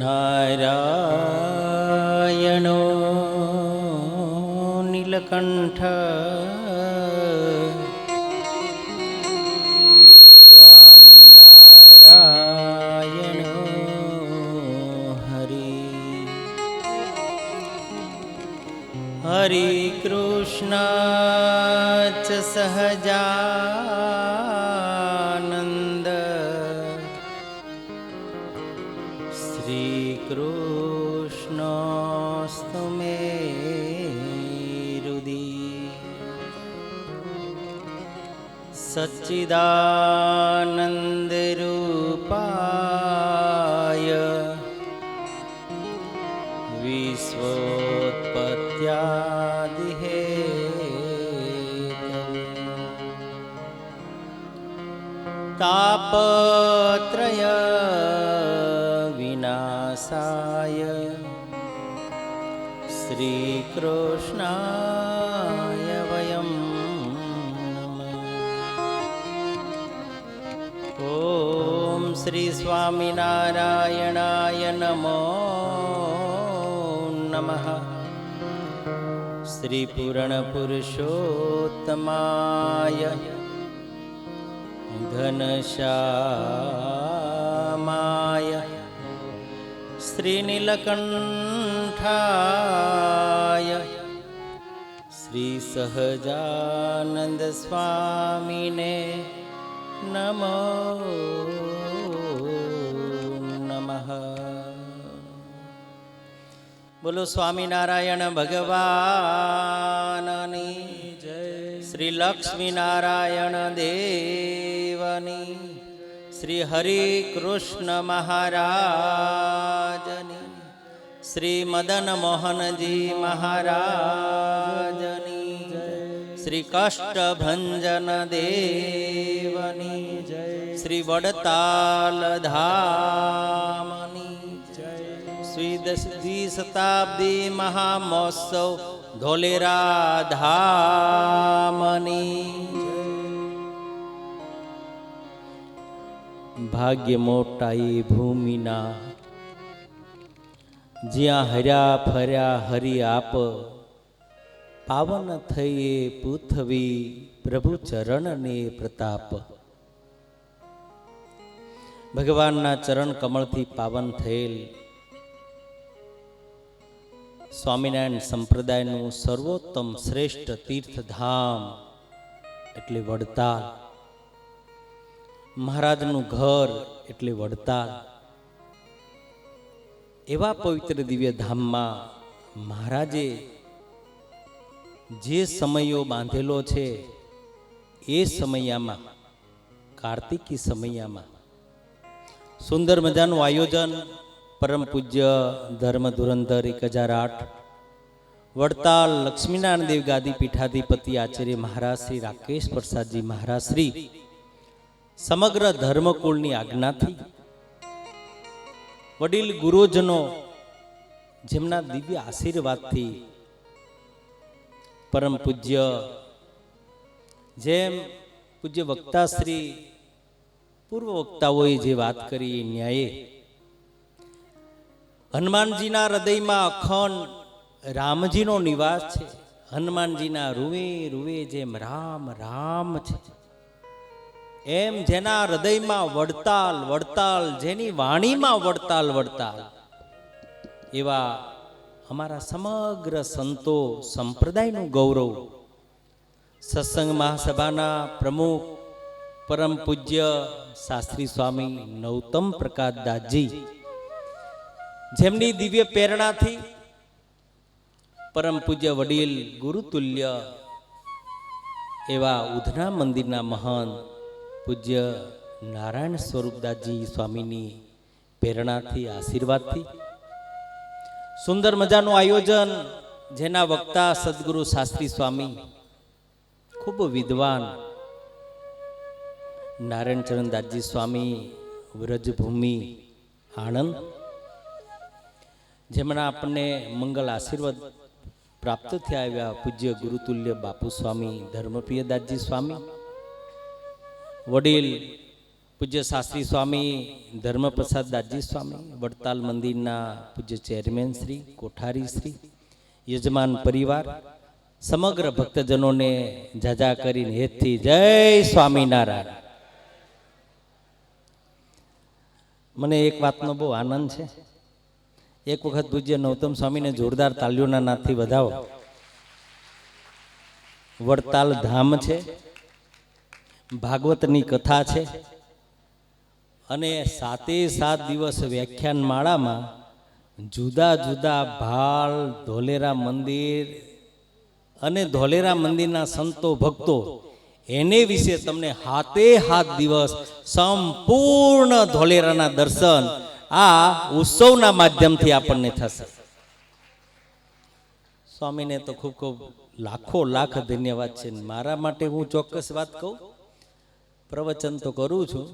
નારાયણો નીલકંઠ સ્વામિનારાયણ હરિ હરિ કૃષ્ણ ચ સહજાનંદ શ્રી કૃષ્ણસ્તુ મે હૃદિ સચ્ચિદાનંદ રૂપાય વિશ્વોત્પત્યાદિ તાપત્રય વિનાશાય શ્રી કૃષ્ણાય વયમ નમઃ. ઓમ શ્રી સ્વામિનારાયણાય નમો નમઃ. શ્રી પૂર્ણ પુરુષોત્તમાય ઘનશ્યામાય શ્રી નીલકંઠાય શ્રી સહજાનંદ સ્વામીને નમો નમઃ. બોલો સ્વામિનારાયણ ભગવાનની જય. શ્રી લક્ષ્મીનારાયણ દેવની, શ્રી હરિ કૃષ્ણ મહારાજની, શ્રી મદન મોહનજી મહારાજની જય. શ્રી કષ્ટભંજન દેવની જય. શ્રી વડતાલ ધામની જય. શ્રી શતાબ્દી મહામહોત્સવ ધોલેરા ધામની જય. ભાગ્ય મોટા એ ભૂમિના, જ્યાં હર્યા ફર્યા હરિ આપ, પાવન થઈએ પૃથ્વી પ્રભુ ચરણને પ્રતાપ. ભગવાનના ચરણ કમળથી પાવન થયેલ સ્વામિનારાયણ સંપ્રદાયનું સર્વોત્તમ શ્રેષ્ઠ તીર્થધામ એટલે વડતાલ. મહારાજનું ઘર એટલે વડતાલ. એવા પવિત્ર દિવ્ય ધામમાં મહારાજે જે સમયો બાંધેલો છે એ સમયામાં, કાર્તિકી સમયામાં સુંદર મજાનું આયોજન પરમ પૂજ્ય ધર્મ ધુરંધર 1008 વડતાલ લક્ષ્મીનારાયણ દેવ ગાદી પીઠાધિપતિ આચાર્ય મહારાજ શ્રી રાકેશ પ્રસાદજી મહારાજ શ્રી સમગ્ર ધર્મકુળની આજ્ઞાથી, વડીલ ગુરુજનો જેમના દિવ્ય આશીર્વાદથી, પરમ પૂજ્ય જેમ પૂજ્ય વક્તા શ્રી પૂર્વ વક્તાઓએ જે વાત કરી એ ન્યાયે હનુમાનજીના હૃદયમાં અખંડ રામજીનો નિવાસ છે. હનુમાનજીના રૂવે રૂવે જેમ રામ રામ છે, એમ જેના હૃદયમાં વડતાલ વડતાલ, જેની વાણીમાં વડતાલ વડતાલ, એવા અમારા સમગ્ર સંતો સંપ્રદાયનું ગૌરવ સત્સંગ મહાસભાના પ્રમુખ પરમ પૂજ્ય શાસ્ત્રી સ્વામી નૌતમ પ્રકાશ દાસજી, જેમની દિવ્ય પ્રેરણાથી પરમ પૂજ્ય વડીલ ગુરુતુલ્ય એવા ઉધના મંદિરના મહાન પૂજ્ય નારાયણ સ્વરૂપદાસજી સ્વામીની પ્રેરણાથી, આશીર્વાદથી સુંદર મજાનું આયોજન, જેના વક્તા સદગુરુ શાસ્ત્રી સ્વામી ખૂબ વિદ્વાન નારાયણ ચરણદાસજી સ્વામી વ્રજભૂમિ આણંદ, જેમના આપણને મંગલ આશીર્વાદ પ્રાપ્ત થયા આવ્યા પૂજ્ય ગુરુતુલ્ય બાપુ સ્વામી ધર્મપ્રિયદાસજી સ્વામી, વડીલ પૂજ્ય શાસ્ત્રી સ્વામી ધર્મપ્રસાદ દાસજી સ્વામી, વડતાલ મંદિરના પૂજ્ય ચેરમેન શ્રી, કોઠારી શ્રી, યજમાન પરિવાર, સમગ્ર ભક્તજનોને જાજા કરીને હેતથી જય સ્વામિનારાયણ. મને એક વાતનો બહુ આનંદ છે. એક વખત પૂજ્ય નૌતમ સ્વામીને જોરદાર તાલીઓના નાદથી વધાવો. વડતાલ ધામ છે, ભાગવતની કથા છે અને 7 દિવસ વ્યાખ્યાન માળામાં જુદા જુદા ભાળ, ધોલેરા મંદિર અને ધોલેરા મંદિરના સંતો ભક્તો એને વિશે તમને 7 દિવસ સંપૂર્ણ ધોલેરાના દર્શન આ ઉત્સવના માધ્યમથી આપણને થશે. સ્વામીને તો ખૂબ ખૂબ લાખો લાખ ધન્યવાદ છે. મારા માટે હું ચોક્કસ વાત કહું, પ્રવચન તો કરું છું.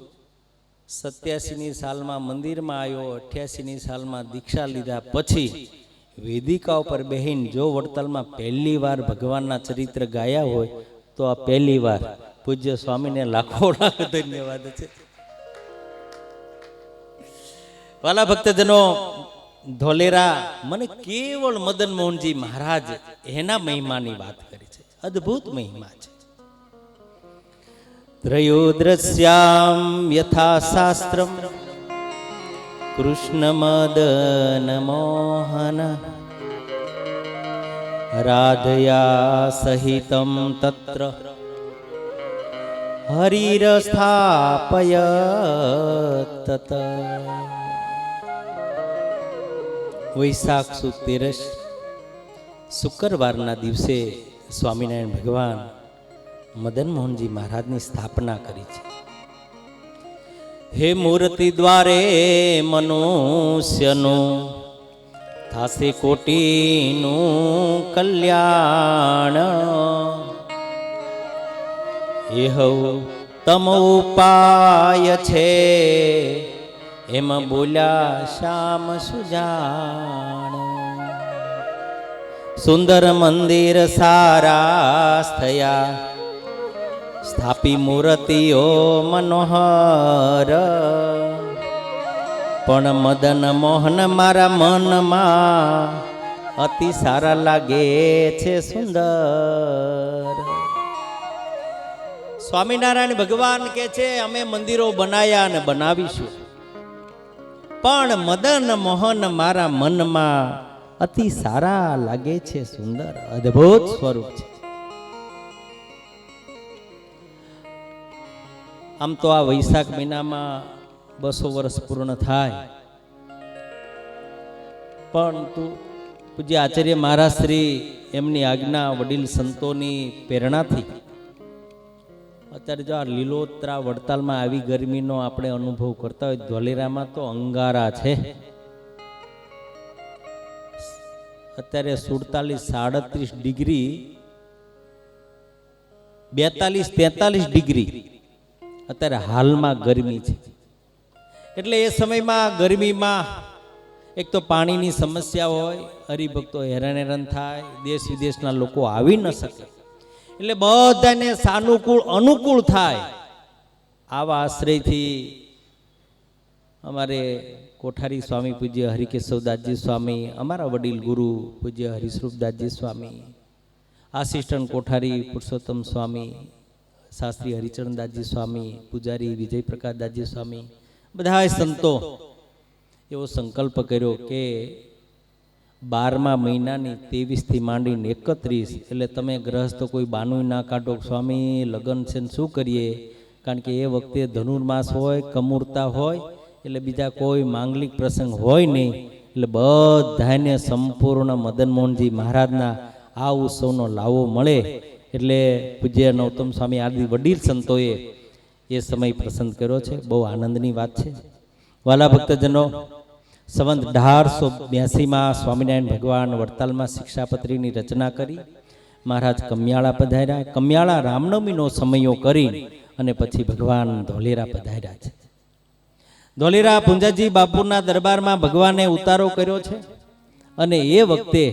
87ની સાલમાં મંદિરમાં આવ્યો, 88ની સાલમાં દીક્ષા લીધા પછી વેદિકા ઉપર બહેન જો વડતાલમાં પહેલી વાર ભગવાનના ચરિત્ર ગાયા હોય તો આ પહેલી વાર. પૂજ્ય સ્વામીને લાખો લાખ ધન્યવાદ છે. વાલા ભક્તજનો, ધોલેરા મને કેવળ મદન મોહનજી મહારાજ એના મહિમાની વાત કરી છે. અદ્ભુત મહિમા છે. ત્રયોદશ્યામ યથા શાસ્ત્રમ કૃષ્ણ મદન મોહન રાધયા સહિતમ તત્ર હરિરસ્થાપયત તત. વૈશાખ સુદ 13 શુક્રવારના દિવસે સ્વામિનારાયણ ભગવાન મદન મોહનજી મહારાજની સ્થાપના કરી છે. હે મૂર્તિ દ્વારે મનુષ્યનું થાશે કોટીનું કલ્યાણ. એહ તમ ઉપાય છે એમ બોલ્યા શ્યામ સુજાણ. સુંદર મંદિર સારા થયા સ્થાપી મૂર્તિઓ મનોહર. પણ મદન મોહન મારા મનમાં અતિ સારા લાગે છે સુંદર. સ્વામિનારાયણ ભગવાન કે છે અમે મંદિરો બનાયા અને બનાવીશું, પણ મદન મોહન મારા મનમાં અતિ સારા લાગે છે સુંદર. અદ્ભુત સ્વરૂપ છે. આમ તો આ વૈશાખ મહિનામાં 200 વર્ષ પૂર્ણ થાય, પરંતુ પૂજ્ય આચાર્ય મહારાજ શ્રી એમની આજ્ઞા, વડીલ સંતોની પ્રેરણાથી અત્યારે જો આ લીલોતરા વડતાલમાં આવી ગરમીનો આપણે અનુભવ કરતા હોય, ધોલેરામાં તો અંગારા છે. અત્યારે 47-37 ડિગ્રી, 42-43 ડિગ્રી અત્યારે હાલમાં ગરમી છે. એટલે એ સમયમાં ગરમીમાં એક તો પાણીની સમસ્યા હોય, હરિભક્તો હેરાન થાય, દેશ વિદેશના લોકો આવી ન શકે, એટલે બધાને સાનુકૂળ અનુકૂળ થાય આવા આશ્રયથી અમારે કોઠારી સ્વામી પૂજ્ય હરિકેશવદાસજી સ્વામી, અમારા વડીલ ગુરુ પૂજ્ય હરિસ્વરૂપદાસજી સ્વામી, આસિસ્ટન્ટ કોઠારી પુરુષોત્તમ સ્વામી, શાસ્ત્રી હરિચરણદાસજી સ્વામી, પૂજારી વિજયપ્રકાશદાસજી સ્વામી, બધા સંતો એવો સંકલ્પ કર્યો કે 12મા મહિનાની 23થી માંડીને 31, એટલે તમે ગ્રહસ્થ કોઈ બાનું ના કાઢો, સ્વામી લગ્ન છે ને શું કરીએ, કારણ કે એ વખતે ધનુર્માસ હોય, કમૂરતા હોય, એટલે બીજા કોઈ માંગલિક પ્રસંગ હોય નહીં. એટલે બધાને સંપૂર્ણ મદન મોહનજી મહારાજના આ ઉત્સવનો લાવો મળે. એટલે પૂજ્ય નૌતમ સ્વામી આદિ વડીલ સંતોએ એ સમય પસંદ કર્યો છે. બહુ આનંદની વાત છે. વાલા ભક્તજનો, સંવંત 1882માં સ્વામિનારાયણ ભગવાન વડતાલમાં શિક્ષાપત્રીની રચના કરી. મહારાજ કમિયાળા પધાર્યા. કમિયાળા રામનવમીનો સમયો કરી અને પછી ભગવાન ધોલેરા પધાર્યા છે. ધોલેરા પુંજાજી બાપુના દરબારમાં ભગવાને ઉતારો કર્યો છે અને એ વખતે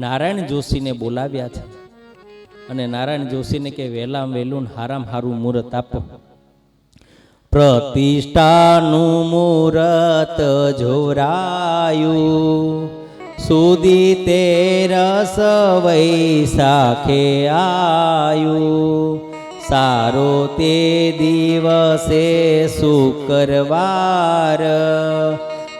નારાયણ જોશીને બોલાવ્યા છે. અને નારાયણ જોશીને કે વહેલામ વહેલું હારામ હારું મુહૂર્ત આપો. પ્રતિષ્ઠાનું મુહૂર્ત જોરાયું, સુધી 13 વૈસાખે આયું, સારો તે દિવસે શુક્રવાર,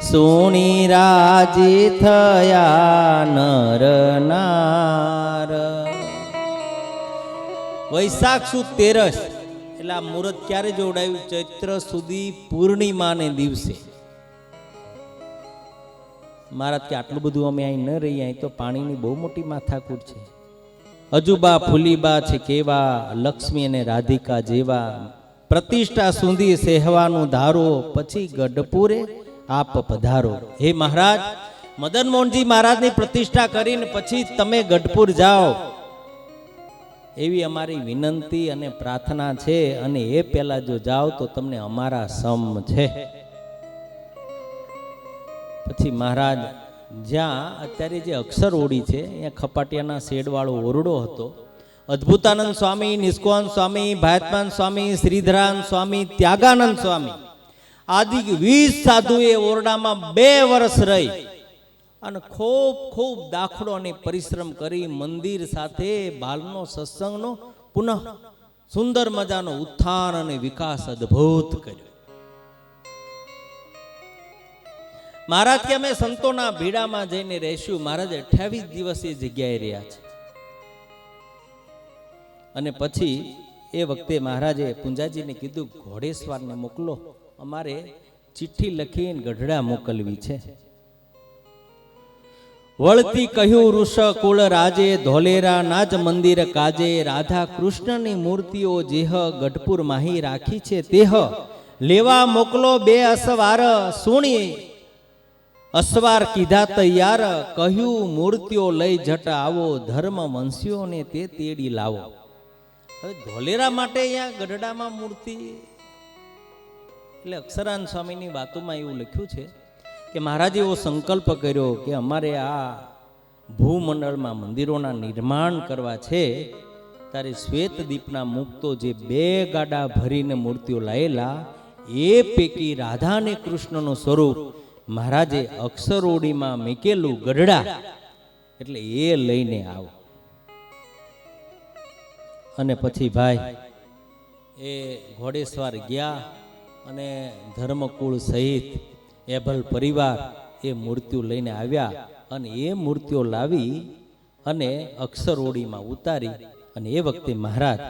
સુણી રાજી થયા નર નાર. વૈશાખ સુદ 13 એટલે આ મુહૂર્ત ક્યારે જોડાયું? ચૈત્ર સુધી પૂર્ણિમાને દિવસે. મહારાજ કે આટલું બધું અમે અહીં ન રહીએ, અહીં તો પાણીની બહુ મોટી માથાકૂટ છે. અજુબા ફુલીબા છે કેવા, લક્ષ્મી અને રાધિકા જેવા, પ્રતિષ્ઠા સુધી સેહવાનું ધારો, પછી ગઢપુરે આપ પધારો. હે મહારાજ, મદન મોહનજી મહારાજની પ્રતિષ્ઠા કરીને પછી તમે ગઢપુર જાઓ, એવી અમારી વિનંતી અને પ્રાર્થના છે. અને એ પહેલા જો જાઓ તો તમને અમારા સમ છે. પછી મહારાજ જ્યાં અત્યારે જે અક્ષર ઓડી છે, અહીંયા ખપાટિયાના શેડવાળો ઓરડો હતો. અદ્ભુતાનંદ સ્વામી, નિષ્કોન સ્વામી, ભાયતમાન સ્વામી, શ્રીધરાન સ્વામી, ત્યાગાનંદ સ્વામી આદિ 20 સાધુ એ ઓરડામાં 2 વર્ષ રહી અને ખૂબ દાખલો અને પરિશ્રમ કરી મંદિર સાથે બાલનો સત્સંગનો પુનઃ સુંદર મજાનો ઉત્થાન અને વિકાસ અદ્ભુત કર્યો. મહારાજ કે અમે સંતોના ભીડામાં જઈને રહેશું. મહારાજ 28 દિવસ એ જગ્યાએ રહ્યા છે. અને પછી એ વખતે મહારાજે પુંજાજીને કીધું, ઘોડેસવારને મોકલો, અમારે ચિઠ્ઠી લખીને ગઢડા મોકલવી છે. વળતી કહ્યું ઋષ કુળ રાજે, ધોલેરા નાજ મંદિર કાજે, રાધા કૃષ્ણની મૂર્તિઓ જેહ ગઢપુર માહી રાખી છે તેહ, લેવા મોકલો 2 અસવાર, સુણી અસવાર કીધા તૈયાર, કહ્યું મૂર્તિઓ લઈ જટ આવો, ધર્મ વંશીઓને તે તેડી લાવો. હવે ધોલેરા માટે અહીંયા ગઢડામાં મૂર્તિ, એટલે અક્ષરાન સ્વામીની વાતોમાં એવું લખ્યું છે કે મહારાજે એવો સંકલ્પ કર્યો કે અમારે આ ભૂમંડળમાં મંદિરોના નિર્માણ કરવા છે. ત્યારે શ્વેતદીપના મુક્તો જે 2 ગાડા ભરીને મૂર્તિઓ લાયેલા, એ પૈકી રાધા અને કૃષ્ણનું સ્વરૂપ મહારાજે અક્ષરોડીમાં મેકેલું ગઢડા, એટલે એ લઈને આવો. અને પછી ભાઈ એ ઘોડેસવાર ગયા અને ધર્મકુળ સહિત એભલ પરિવાર એ મૂર્તિઓ લઈને આવ્યા. અને એ મૂર્તિઓ લાવી અને અક્ષરોડીમાં ઉતારી. અને એ વખતે મહારાજ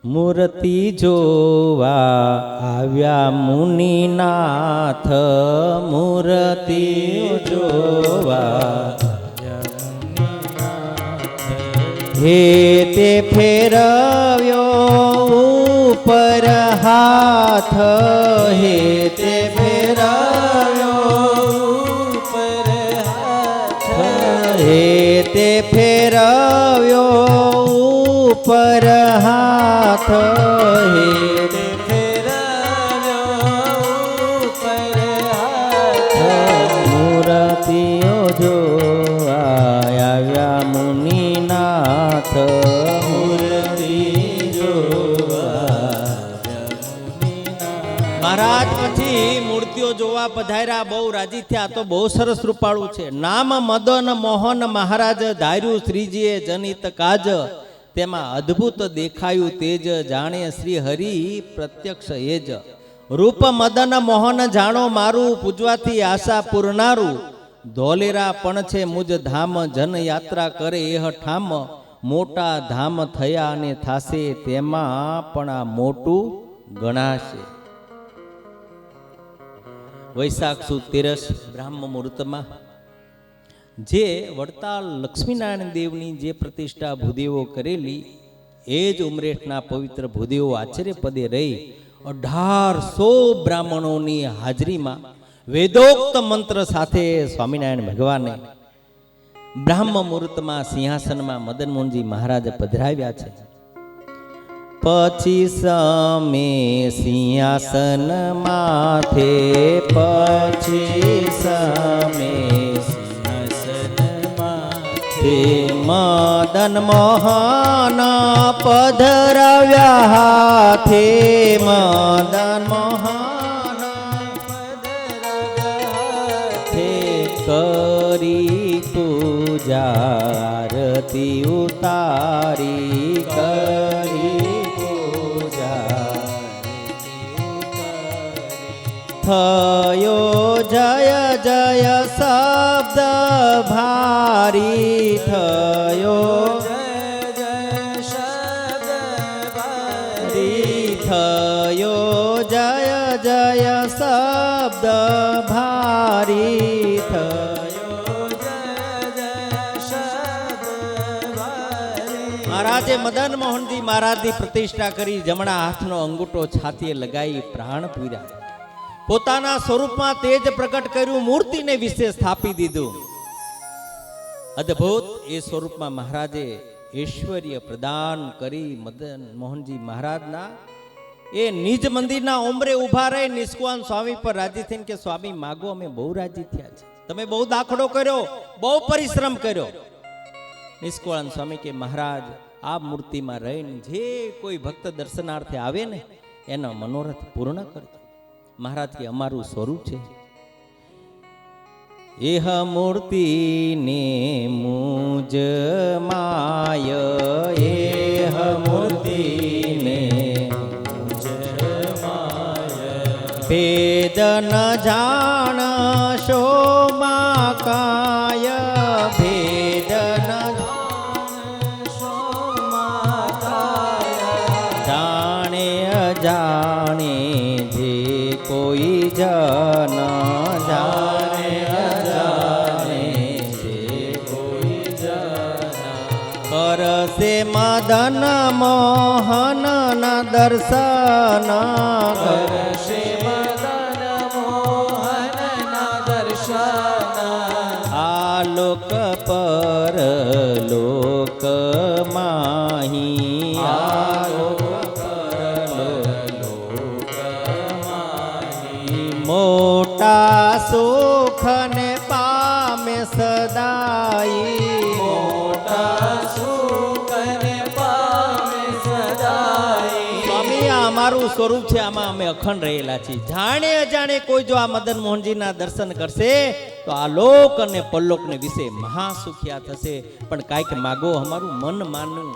મૂર્તિ જોવા આવ્યા મુનિનાથ, મૂર્તિ જોવા હે તે ફેરવ્યો ઉપર હાથ, હે તે ફેરવ્યો ઉપર હાથ, હે તે ફેરવ્યો ઉપર હાથ, હે તે ફેરવ્યો ઉપર હાથ, મૂર્તિઓ જોવા આવ્યા મુનિનાથ, મૂર્તિ જોવા. મહારાજ પછી મૂર્તિઓ જોવા પધાર્યા, બહુ રાજી થયા. તો બહુ સરસ રૂપાળું છે. નામ મદન મોહન મહારાજ, ધાર્યું શ્રીજીએ જનિત કાજ, તેમાં અદ્ભુત દેખાયું તેજ, જાણે શ્રી હરિ પ્રત્યક્ષ એજ. રૂપ મદન મોહન જાણો મારું, પૂજવાથી આશા પૂરનારું, ધોલેરા પણ છે મુજ ધામ, જન યાત્રા કરે એહ ઠામ, મોટા ધામ થયા અને થાશે, તેમાં પણ આ મોટું ગણાશે. વૈશાખ સુદ 13 બ્રાહ્મ મુહૂર્તમાં જે વડતાલ લક્ષ્મીનારાયણ દેવની જે પ્રતિષ્ઠા ભૂદેવો કરેલી, એ જ ઉમરેઠના પવિત્ર ભૂદેવો આશ્ચર્ય પદે રહી 1800 બ્રાહ્મણોની હાજરીમાં વેદોક્ત મંત્ર સાથે સ્વામિનારાયણ ભગવાને બ્રાહ્મ મુહૂર્તમાં સિંહાસનમાં મદન મોહનજી મહારાજ પધરાવ્યા છે. પછી સમે સિંહાસન માથે, પછી સમે સિંહાસન માથે, મદન મોહન પધરાવ્યા હાથે મદન મોહન કરી પૂજા આરતી ઉતારી કરી પૂજા થયો જય જય શબ્દ ભારી થયો જય જય શબ્દ ભારી થયો જય જય શબ્દ ભારી થયો જય જય શબ્દ ભારી. મહારાજે મદન મોહનજી મહારાજની પ્રતિષ્ઠા કરી, જમણા હાથનો અંગૂઠો છાતીએ લગાવી પ્રાણ પૂર્યા, પોતાના સ્વરૂપમાં તેજ પ્રકટ કર્યું, મૂર્તિને વિશે સ્થાપી દીધું. અદ્ભુત એ સ્વરૂપમાં મહારાજે ઐશ્વર્ય પ્રદાન કરી. મદન મોહનજી મહારાજના એ નિજ મંદિરના ઉંબરે ઉભા રહી નિષ્કાન સ્વામી પર રાજી થઈને કે સ્વામી માગો, અમે બહુ રાજી થયા છે, તમે બહુ દાખલો કર્યો, બહુ પરિશ્રમ કર્યો. નિષ્કાન સ્વામી કે મહારાજ આ મૂર્તિમાં રહીને જે કોઈ ભક્ત દર્શનાર્થે આવે ને એનો મનોરથ પૂર્ણ કરજો. મહારાજ કે અમારું સ્વરૂપ છે. એહ મૂર્તિ ને મુજ માય, એહ મૂર્તિ ને મુજ માય, ભેદ ન જાણ શો મા કાય, ભેદ ન જાણ શો મા કાય, જાણે અજાણે જે કોઈ જન જાણે અજાણે જે કોઈ જન, કરશે મદન મોહન ના દર્શન, કરશે મદન મોહન ના દર્શન, આલોક પર લોક માહી, આલોક મોટા સુખ ને પામે સદાઈ, મોટા સુખ ને પામે સદાઈ. સ્વામી આ અમારું સ્વરૂપ છે, આમાં અમે અખંડ રહેલા છીએ. જાણે અજાણે કોઈ જો આ મદન મોહનજીના દર્શન કરશે તો આ લોક અને પરલોક ને વિશે મહાસુખ્યા થશે. પણ કાંઈક માગો, અમારું મન માનવું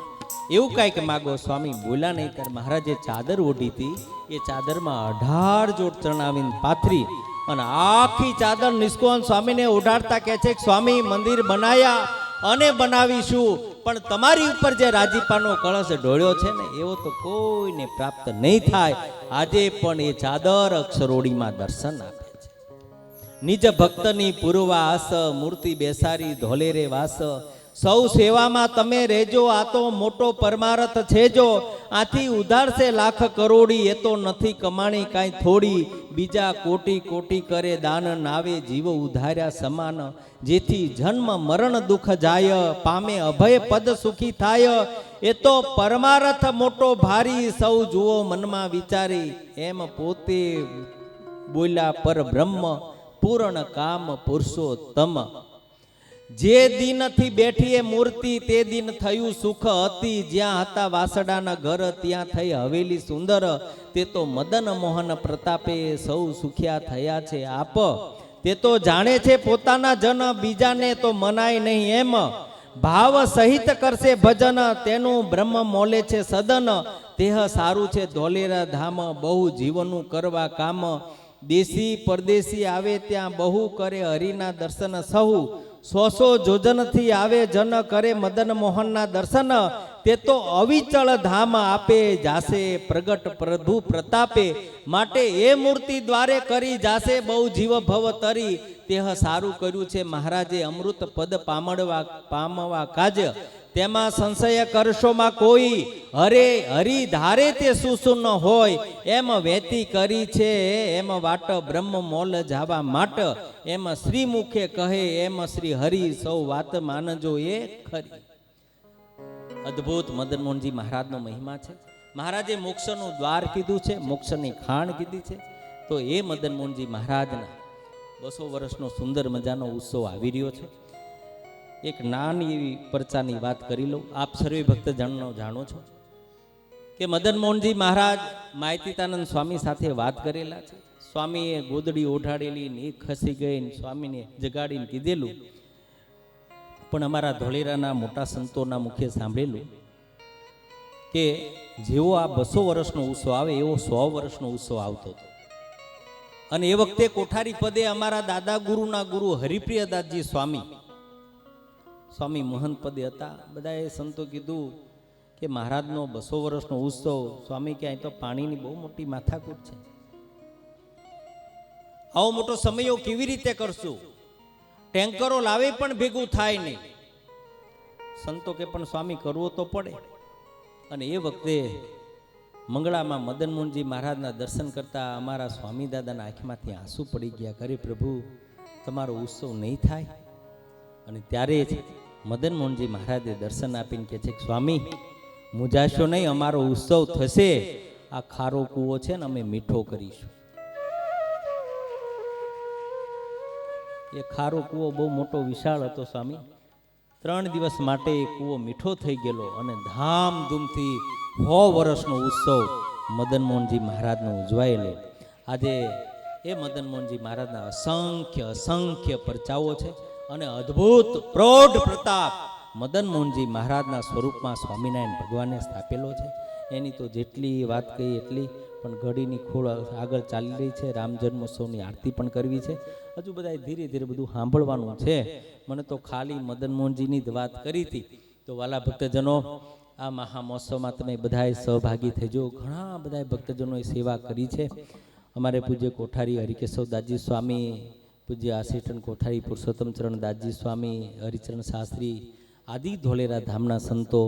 એવું કાંઈક માગો. સ્વામી બોલ્યા નહીં ત્યારે મહારાજે ચાદર ઓઢી હતી, એ ચાદરમાં 18 જોડ ચણાવીને પાથરી અને આખી ચાદર નિષ્કાન સ્વામીને ઓઢાડતા કહે છે કે સ્વામી મંદિર બનાયા અને બનાવીશું, પણ તમારી ઉપર જે રાજીપાનો કળશ ઢોળ્યો છે ને એવો તો કોઈને પ્રાપ્ત નહીં થાય. આજે પણ એ ચાદર અક્ષરોડીમાં દર્શન આપે છે. નિજ ભક્તની પૂર્વાસ, મૂર્તિ બેસારી ધોલે રે વાસ, સૌ સેવામાં તમે રહેજો, આ તો મોટો પરમારથ છે. જો આથી ઉધારશે લાખ કરોડી, એ તો નથી કમાણી કાંઈ થોડી, બીજા કોટી કોટી કરે દાન, નાવે જીવ ઉધાર્યા સમાન, જેથી જન્મ મરણ દુઃખ જાય, પામે અભય પદ સુખી થાય, એ તો પરમારથ મોટો ભારી, સૌ જુઓ મનમાં વિચારી, એમ પોતે બોલ્યા પર બ્રહ્મ, પૂર્ણ કામ પુરુષોત્તમ. જે દિનથી બેઠી એ મૂર્તિ તે દિન થયું સુખ હતી, જ્યાં હતા વાસડાના ઘર ત્યાં થઈ હવેલી સુંદર, તે તો મદન મોહન પ્રતાપે સૌ સુખ્યા થયા છે આપ. તે તો જાણે છે પોતાના જન, બીજાને તો મનાય નહીં એમ, ભાવ સહિત કરશે ભજન, તેનું બ્રહ્મ મોલે છે સદન, તેહ સારું છે ધોલેરા ધામ, બહુ જીવનું કરવા કામ, દેશી પરદેશી આવે ત્યાં બહુ કરે હરિના દર્શન સહુ, 100 જોજનથી આવે જન કરે મદન મોહનના દર્શન, તે તો અવિચળ ધામ આપે જાશે પ્રગટ પ્રભુ પ્રતાપે, માટે એ મૂર્તિ દ્વારે કરી જાશે બહુ જીવ ભવ તરી, તેહ સારું કર્યું છે મહારાજે અમૃત પદ પામવા કાજ, તેમાં સંશય કરશોમાં કોઈ, હરે હરિ ધારે તે સુસુન હોય, એમ વેતી કરી છે એમ વાટ બ્રહ્મ મોલ જાવા માટ, એમ શ્રી મુખે કહે એમ શ્રી હરિ, સૌ વાત માનજો એ ખરી. અદ્ભુત મદન મોહનજી મહારાજનો મહિમા છે. મહારાજે મોક્ષનું દ્વાર કીધું છે, મોક્ષની ખાણ કીધી છે. તો એ મદન મોહનજી મહારાજના 200 વર્ષનો સુંદર મજાનો ઉત્સવ આવી રહ્યો છે. એક નાની એવી પરચાની વાત કરી લઉં. આપ સર્વે ભક્તજનો જાણો છો કે મદન મોહનજી મહારાજ માયતીતાનંદ સ્વામી સાથે વાત કરેલા છે. સ્વામીએ ગોદડી ઓઢાડેલી ને એ ખસી ગઈ ને સ્વામીને જગાડીને કીધેલું. પણ અમારા ધોળેરાના મોટા સંતોના મુખે સાંભળેલું કે જેવો આ 200 વર્ષનો ઉત્સવ આવે એવો 100 વર્ષનો ઉત્સવ આવતો હતો. અને એ વખતે કોઠારી પદે અમારા દાદા ગુરુના ગુરુ હરિપ્રિયદાસજી સ્વામી મહંત પદે હતા. બધાએ સંતો કીધું કે મહારાજનો 200 વર્ષનો ઉત્સવ. સ્વામી કે અહીં તો પાણીની બહુ મોટી માથાકૂટ છે, આવો મોટો સમયો કેવી રીતે કરશું? ટેન્કરો લાવે પણ ભેગું થાય નહીં. સંતો કે પણ સ્વામી કરવો તો પડે. અને એ વખતે મંગળામાં મદન મોહનજી મહારાજના દર્શન કરતા અમારા સ્વામી દાદાના આંખમાંથી આંસુ પડી ગયા. કરે પ્રભુ, તમારો ઉત્સવ નહીં થાય? અને ત્યારે જ મદન મોહનજી મહારાજે દર્શન આપીને કહે છે કે સ્વામી મુંજાશો નહીં, અમારો ઉત્સવ થશે. આ ખારો કૂવો છે ને અમે મીઠો કરીશું. એ ખારો કૂવો બહુ મોટો વિશાળ હતો સ્વામી. 3 દિવસ માટે એ કૂવો મીઠો થઈ ગયેલો અને ધામધૂમથી 100 વર્ષનો ઉત્સવ મદન મોહનજી મહારાજનો ઉજવાયેલો. આજે એ મદન મોહનજી મહારાજના અસંખ્ય પરચાઓ છે અને અદ્ભુત પ્રૌઢ પ્રતાપ મદન મોહનજી મહારાજના સ્વરૂપમાં સ્વામિનારાયણ ભગવાને સ્થાપેલો છે. એની તો જેટલી વાત કહી એટલી, પણ ઘડીની ખોળ આગળ ચાલી રહી છે. રામ જન્મોત્સવની આરતી પણ કરવી છે. હજુ બધા ધીરે ધીરે બધું સાંભળવાનું છે. મને તો ખાલી મદન મોહનજીની જ વાત કરી હતી. તો વાલા ભક્તજનો, આ મહામહોત્સવમાં તમે બધાએ સહભાગી થજો. ઘણા બધા ભક્તજનોએ સેવા કરી છે. અમારે પૂજ્ય કોઠારી હરિકેશવ દાસજી સ્વામી, પૂજ્ય આસિસ્ટન્ટ કોઠારી પુરુષોત્તમચરણ દાસજી સ્વામી, હરિચરણ શાસ્ત્રી આદિ ધોલેરા ધામના સંતો,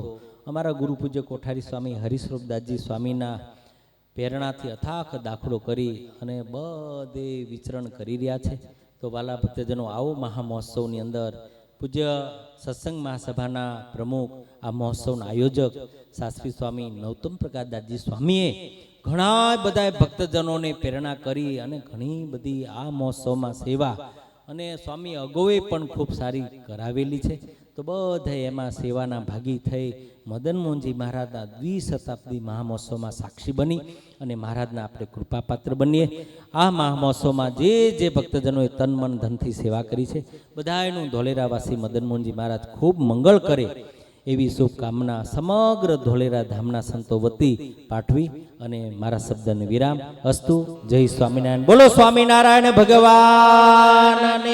અમારા ગુરુ પૂજ્ય કોઠારી સ્વામી હરિસ્વરૂપ દાસજી સ્વામીના પ્રેરણાથી અથાક દાખલો કરી અને બધે વિચરણ કરી રહ્યા છે. તો વાલા ભક્તજનો, આવો મહામહોત્સવની અંદર પૂજ્ય સત્સંગ મહાસભાના પ્રમુખ, આ મહોત્સવના આયોજક શાસ્ત્રી સ્વામી નૌતમ પ્રકાશ દાસજી સ્વામીએ ઘણા બધા ભક્તજનોને પ્રેરણા કરી અને ઘણી બધી આ મહોત્સવમાં સેવા અને સ્વામી અગોએ પણ ખૂબ સારી કરાવેલી છે. તો બધા એમાં સેવાના ભાગી થઈ મદન મોહનજી મહારાજના દ્વિશતાબ્દી મહામહોત્સવમાં સાક્ષી બની અને મહારાજના આપણે કૃપાપાત્ર બનીએ. આ મહામહોત્સવમાં જે ભક્તજનોએ તન મન ધનથી સેવા કરી છે, બધાનું ધોલેરાવાસી મદન મોહનજી મહારાજ ખૂબ મંગળ કરે એવી શુભકામના સમગ્ર ધોલેરા ધામના સંતો વતી પાઠવી અને મારા શબ્દને વિરામ. અસ્તુ. જય સ્વામિનારાયણ. બોલો સ્વામિનારાયણ ભગવાનની.